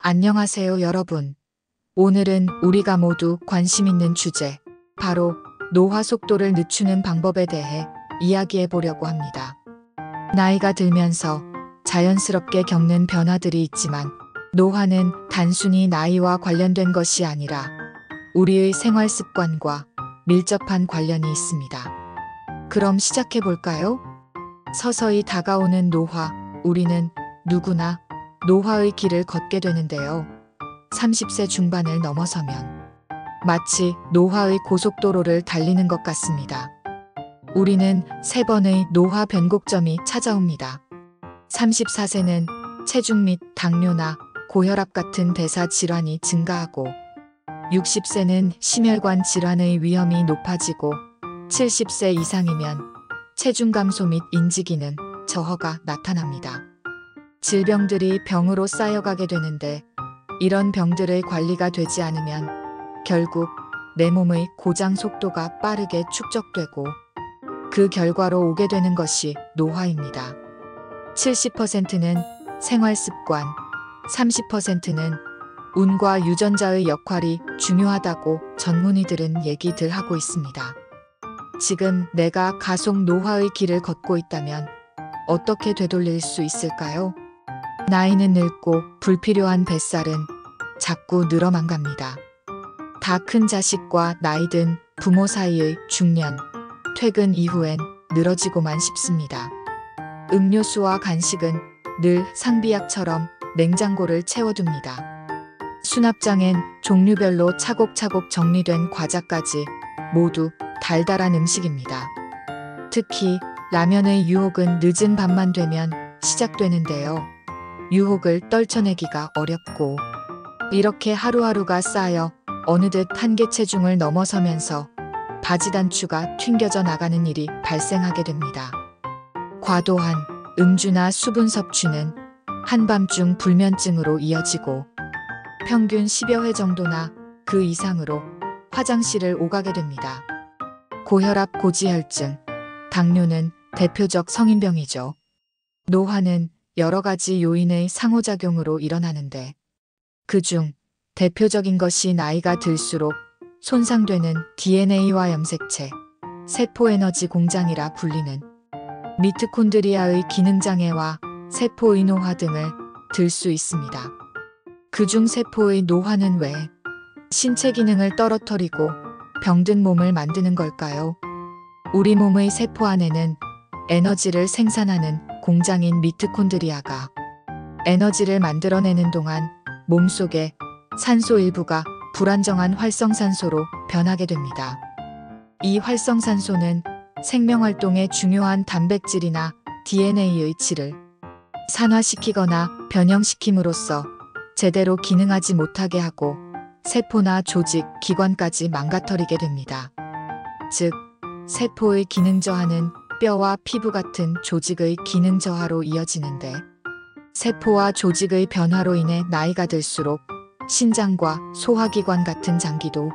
안녕하세요, 여러분. 오늘은 우리가 모두 관심 있는 주제, 바로 노화 속도를 늦추는 방법에 대해 이야기해 보려고 합니다. 나이가 들면서 자연스럽게 겪는 변화들이 있지만 노화는 단순히 나이와 관련된 것이 아니라 우리의 생활 습관과 밀접한 관련이 있습니다. 그럼 시작해 볼까요? 서서히 다가오는 노화, 우리는 누구나 노화의 길을 걷게 되는데요. 30세 중반을 넘어서면 마치 노화의 고속도로를 달리는 것 같습니다. 우리는 3번의 노화 변곡점이 찾아옵니다. 34세는 체중 및 당뇨나 고혈압 같은 대사 질환이 증가하고 60세는 심혈관 질환의 위험이 높아지고 70세 이상이면 체중 감소 및 인지기능 저하가 나타납니다. 질병들이 병으로 쌓여가게 되는데 이런 병들의 관리가 되지 않으면 결국 내 몸의 고장 속도가 빠르게 축적되고 그 결과로 오게 되는 것이 노화입니다. 70%는 생활 습관, 30%는 운과 유전자의 역할이 중요하다고 전문의들은 얘기들 하고 있습니다. 지금 내가 가속 노화의 길을 걷고 있다면 어떻게 되돌릴 수 있을까요? 나이는 늙고 불필요한 뱃살은 자꾸 늘어만 갑니다. 다 큰 자식과 나이든 부모 사이의 중년, 퇴근 이후엔 늘어지고만 싶습니다. 음료수와 간식은 늘 상비약처럼 냉장고를 채워둡니다. 수납장엔 종류별로 차곡차곡 정리된 과자까지 모두 달달한 음식입니다. 특히 라면의 유혹은 늦은 밤만 되면 시작되는데요. 유혹을 떨쳐내기가 어렵고 이렇게 하루하루가 쌓여 어느덧 한계 체중을 넘어서면서 바지 단추가 튕겨져 나가는 일이 발생하게 됩니다. 과도한 음주나 수분 섭취는 한밤중 불면증으로 이어지고 평균 10여 회 정도나 그 이상으로 화장실을 오가게 됩니다. 고혈압, 고지혈증, 당뇨는 대표적 성인병이죠. 노화는 여러 가지 요인의 상호작용으로 일어나는데 그중 대표적인 것이 나이가 들수록 손상되는 DNA와 염색체, 세포에너지 공장이라 불리는 미토콘드리아의 기능장애와 세포의 노화 등을 들 수 있습니다. 그중 세포의 노화는 왜 신체 기능을 떨어뜨리고 병든 몸을 만드는 걸까요? 우리 몸의 세포 안에는 에너지를 생산하는 공장인 미토콘드리아가 에너지를 만들어내는 동안 몸속에 산소 일부가 불안정한 활성산소로 변하게 됩니다. 이 활성산소는 생명활동에 중요한 단백질이나 DNA의 질을 산화시키거나 변형시킴으로써 제대로 기능하지 못하게 하고 세포나 조직, 기관까지 망가뜨리게 됩니다. 즉, 세포의 기능 저하는 뼈와 피부 같은 조직의 기능 저하로 이어지는데 세포와 조직의 변화로 인해 나이가 들수록 신장과 소화기관 같은 장기도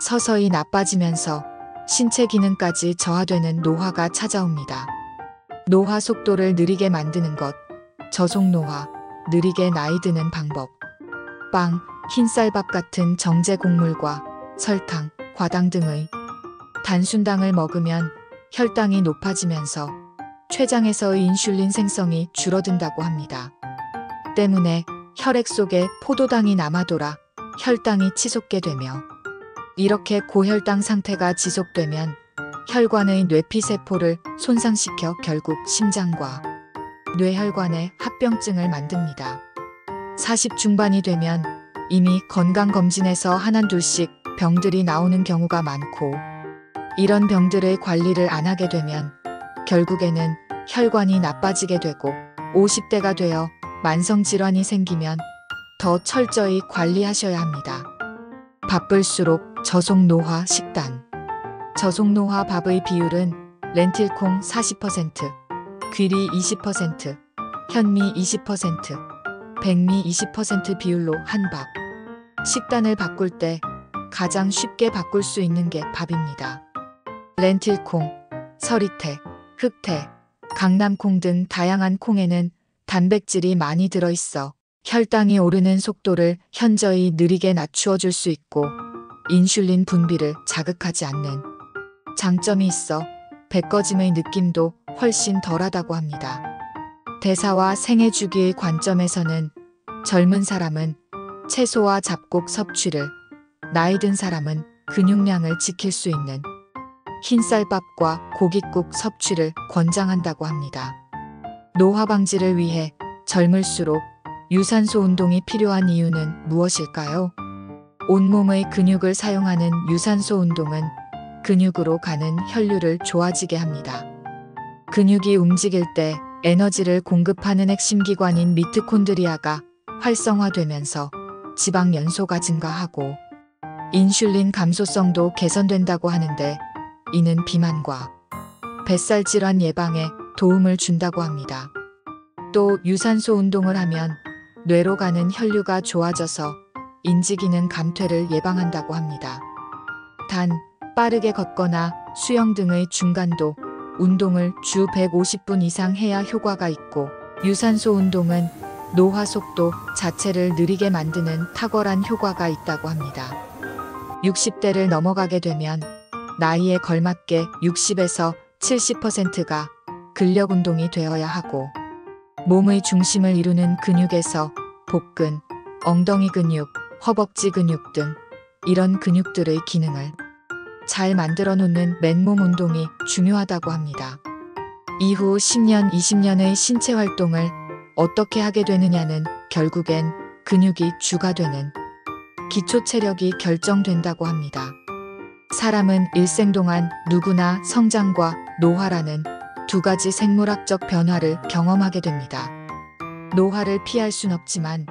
서서히 나빠지면서 신체 기능까지 저하되는 노화가 찾아옵니다. 노화 속도를 느리게 만드는 것, 저속노화, 느리게 나이 드는 방법. 빵, 흰쌀밥 같은 정제 곡물과 설탕, 과당 등의 단순당을 먹으면 혈당이 높아지면서 췌장에서의 인슐린 생성이 줄어든다고 합니다. 때문에 혈액 속에 포도당이 남아돌아 혈당이 치솟게 되며 이렇게 고혈당 상태가 지속되면 혈관의 뇌피세포를 손상시켜 결국 심장과 뇌혈관에 합병증을 만듭니다. 40 중반이 되면 이미 건강검진에서 하나둘씩 병들이 나오는 경우가 많고 이런 병들의 관리를 안 하게 되면 결국에는 혈관이 나빠지게 되고 50대가 되어 만성질환이 생기면 더 철저히 관리하셔야 합니다. 바쁠수록 저속노화 식단. 저속노화 밥의 비율은 렌틸콩 40%, 귀리 20%, 현미 20%, 백미 20% 비율로 한 밥. 식단을 바꿀 때 가장 쉽게 바꿀 수 있는 게 밥입니다. 렌틸콩, 서리태, 흑태, 강남콩 등 다양한 콩에는 단백질이 많이 들어있어 혈당이 오르는 속도를 현저히 느리게 낮추어 줄 수 있고 인슐린 분비를 자극하지 않는 장점이 있어 배 꺼짐의 느낌도 훨씬 덜하다고 합니다. 대사와 생애 주기의 관점에서는 젊은 사람은 채소와 잡곡 섭취를, 나이 든 사람은 근육량을 지킬 수 있는 흰쌀밥과 고깃국 섭취를 권장한다고 합니다. 노화 방지를 위해 젊을수록 유산소 운동이 필요한 이유는 무엇일까요? 온몸의 근육을 사용하는 유산소 운동은 근육으로 가는 혈류를 좋아지게 합니다. 근육이 움직일 때 에너지를 공급하는 핵심 기관인 미토콘드리아가 활성화되면서 지방 연소가 증가하고 인슐린 감소성도 개선된다고 하는데 이는 비만과 뱃살 질환 예방에 도움을 준다고 합니다. 또 유산소 운동을 하면 뇌로 가는 혈류가 좋아져서 인지기능 감퇴를 예방한다고 합니다. 단, 빠르게 걷거나 수영 등의 중간도 운동을 주 150분 이상 해야 효과가 있고 유산소 운동은 노화 속도 자체를 느리게 만드는 탁월한 효과가 있다고 합니다. 60대를 넘어가게 되면 나이에 걸맞게 60에서 70%가 근력 운동이 되어야 하고 몸의 중심을 이루는 근육에서 복근, 엉덩이 근육, 허벅지 근육 등 이런 근육들의 기능을 잘 만들어 놓는 맨몸 운동이 중요하다고 합니다. 이후 10년, 20년의 신체 활동을 어떻게 하게 되느냐는 결국엔 근육이 주가 되는 기초 체력이 결정된다고 합니다. 사람은 일생 동안 누구나 성장과 노화라는 두 가지 생물학적 변화를 경험하게 됩니다. 노화를 피할 순 없지만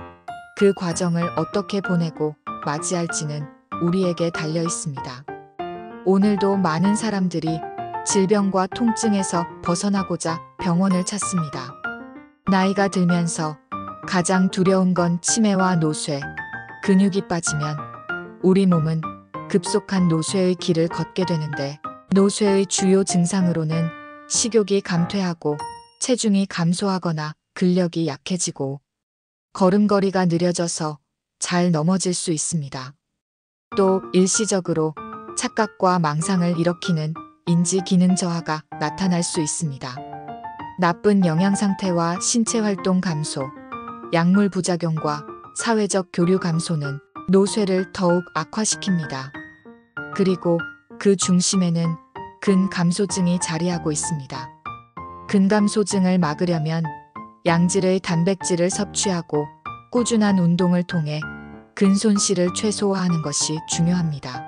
그 과정을 어떻게 보내고 맞이할지는 우리에게 달려 있습니다. 오늘도 많은 사람들이 질병과 통증에서 벗어나고자 병원을 찾습니다. 나이가 들면서 가장 두려운 건 치매와 노쇠, 근육이 빠지면 우리 몸은 급속한 노쇠의 길을 걷게 되는데 노쇠의 주요 증상으로는 식욕이 감퇴하고 체중이 감소하거나 근력이 약해지고 걸음걸이가 느려져서 잘 넘어질 수 있습니다. 또 일시적으로 착각과 망상을 일으키는 인지 기능 저하가 나타날 수 있습니다. 나쁜 영양 상태와 신체 활동 감소, 약물 부작용과 사회적 교류 감소는 노쇠를 더욱 악화시킵니다. 그리고 그 중심에는 근감소증이 자리하고 있습니다. 근감소증을 막으려면 양질의 단백질을 섭취하고 꾸준한 운동을 통해 근손실을 최소화하는 것이 중요합니다.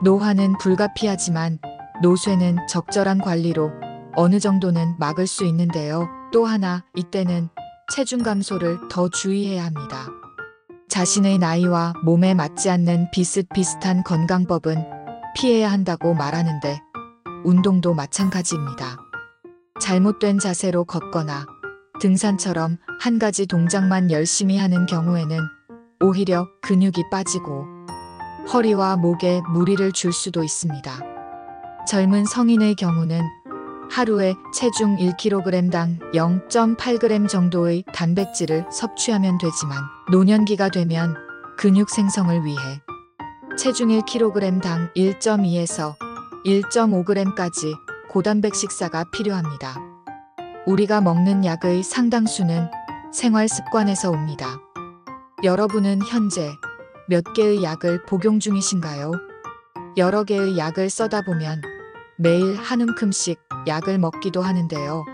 노화는 불가피하지만 노쇠는 적절한 관리로 어느 정도는 막을 수 있는데요. 또 하나, 이때는 체중 감소를 더 주의해야 합니다. 자신의 나이와 몸에 맞지 않는 비슷비슷한 건강법은 피해야 한다고 말하는데 운동도 마찬가지입니다. 잘못된 자세로 걷거나 등산처럼 한 가지 동작만 열심히 하는 경우에는 오히려 근육이 빠지고 허리와 목에 무리를 줄 수도 있습니다. 젊은 성인의 경우는 하루에 체중 1kg당 0.8g 정도의 단백질을 섭취하면 되지만 노년기가 되면 근육 생성을 위해 체중 1kg당 1.2에서 1.5g까지 고단백 식사가 필요합니다. 우리가 먹는 약의 상당수는 생활 습관에서 옵니다. 여러분은 현재 몇 개의 약을 복용 중이신가요? 여러 개의 약을 써다 보면 매일 한 움큼씩 약을 먹기도 하는데요.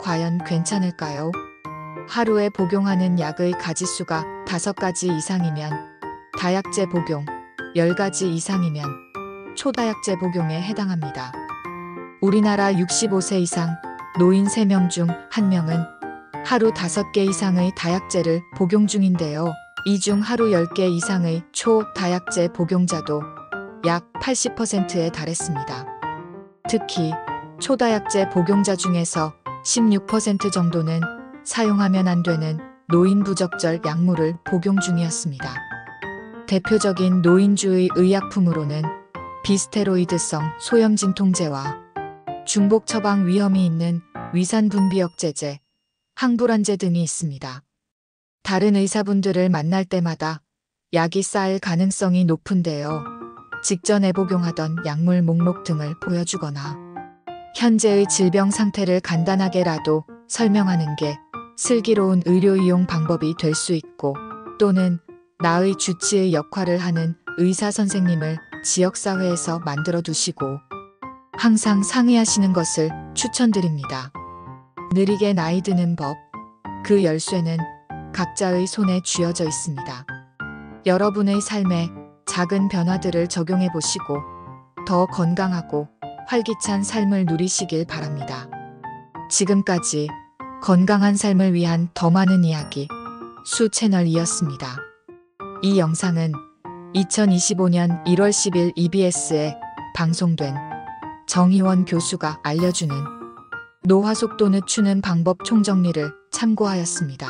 과연 괜찮을까요? 하루에 복용하는 약의 가지수가 5가지 이상이면 다약제 복용, 10가지 이상이면 초다약제 복용에 해당합니다. 우리나라 65세 이상 노인 3명 중 1명은 하루 5개 이상의 다약제를 복용 중인데요. 이 중 하루 10개 이상의 초다약제 복용자도 약 80%에 달했습니다. 특히 초다약제 복용자 중에서 16% 정도는 사용하면 안 되는 노인 부적절 약물을 복용 중이었습니다. 대표적인 노인주의 의약품으로는 비스테로이드성 소염 진통제와 중복 처방 위험이 있는 위산 분비 억제제, 항불안제 등이 있습니다. 다른 의사분들을 만날 때마다 약이 쌓일 가능성이 높은데요. 직전에 복용하던 약물 목록 등을 보여주거나 현재의 질병 상태를 간단하게라도 설명하는 게 슬기로운 의료 이용 방법이 될 수 있고, 또는 나의 주치의 역할을 하는 의사 선생님을 지역사회에서 만들어 두시고 항상 상의하시는 것을 추천드립니다. 느리게 나이 드는 법, 그 열쇠는 각자의 손에 쥐어져 있습니다. 여러분의 삶에 작은 변화들을 적용해 보시고 더 건강하고 활기찬 삶을 누리시길 바랍니다. 지금까지 건강한 삶을 위한 더 많은 이야기 수 채널이었습니다. 이 영상은 2025년 1월 10일 EBS에 방송된 정희원 교수가 알려주는 노화 속도 늦추는 방법 총정리를 참고하였습니다.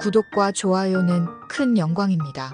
구독과 좋아요는 큰 영광입니다.